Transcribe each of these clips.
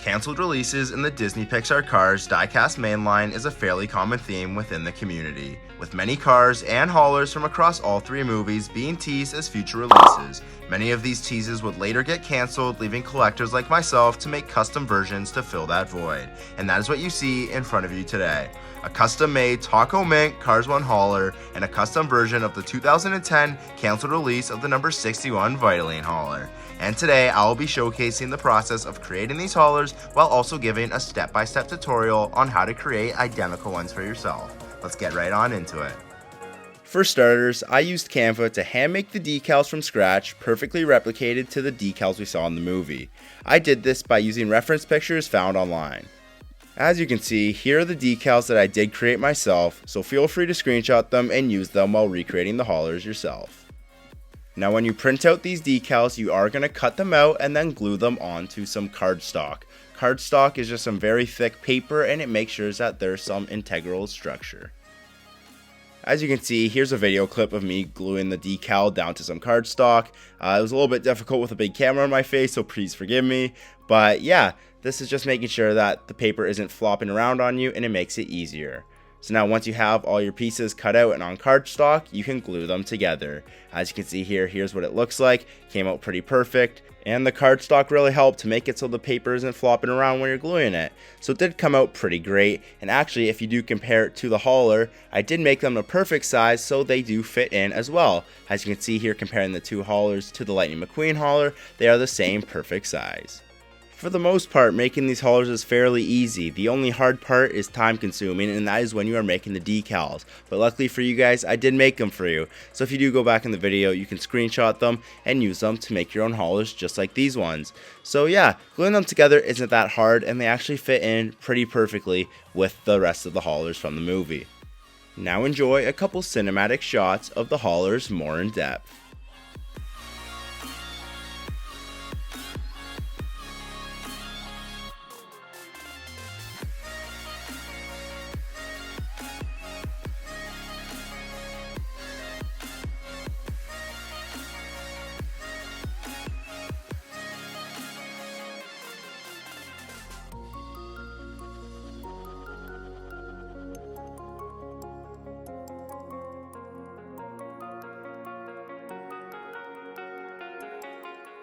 Cancelled releases in the Disney Pixar Cars diecast mainline is a fairly common theme within the community, with many cars and haulers from across all three movies being teased as future releases. Many of these teases would later get cancelled, leaving collectors like myself to make custom versions to fill that void, and that is what you see in front of you today. A custom-made Tach-O-Mint Cars 1 hauler and a custom version of the 2010 cancelled release of the number 61 Vitoline hauler. And today I will be showcasing the process of creating these haulers while also giving a step-by-step tutorial on how to create identical ones for yourself. Let's get right on into it. For starters, I used Canva to hand make the decals from scratch, perfectly replicated to the decals we saw in the movie. I did this by using reference pictures found online. As you can see, here are the decals that I did create myself, so feel free to screenshot them and use them while recreating the haulers yourself. Now when you print out these decals, you are going to cut them out and then glue them onto some cardstock. Cardstock is just some very thick paper and it makes sure that there's some integral structure. As you can see, here's a video clip of me gluing the decal down to some cardstock. It was a little bit difficult with a big camera on my face, so please forgive me. But yeah, this is just making sure that the paper isn't flopping around on you and it makes it easier. So now once you have all your pieces cut out and on cardstock, you can glue them together. As you can see here, here's what it looks like. Came out pretty perfect. And the cardstock really helped to make it so the paper isn't flopping around when you're gluing it. So it did come out pretty great. And actually, if you do compare it to the hauler, I did make them a perfect size so they do fit in as well. As you can see here, comparing the two haulers to the Lightning McQueen hauler, they are the same perfect size. For the most part, making these haulers is fairly easy. The only hard part is time consuming, and that is when you are making the decals. But luckily for you guys, I did make them for you. So if you do go back in the video, you can screenshot them and use them to make your own haulers just like these ones. So yeah, gluing them together isn't that hard, and they actually fit in pretty perfectly with the rest of the haulers from the movie. Now enjoy a couple cinematic shots of the haulers more in depth.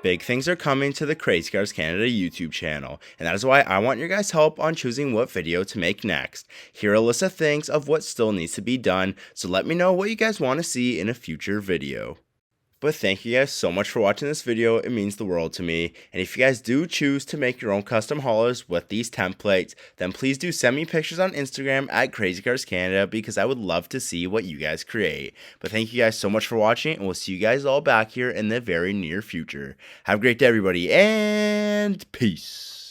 Big things are coming to the Crazy Cars Canada YouTube channel, and that is why I want your guys' help on choosing what video to make next. Here are a list of things of what still needs to be done, so let me know what you guys want to see in a future video. But thank you guys so much for watching this video, it means the world to me. And if you guys do choose to make your own custom haulers with these templates, then please do send me pictures on Instagram at Crazy Cars Canada because I would love to see what you guys create. But thank you guys so much for watching, and we'll see you guys all back here in the very near future. Have a great day everybody, and peace!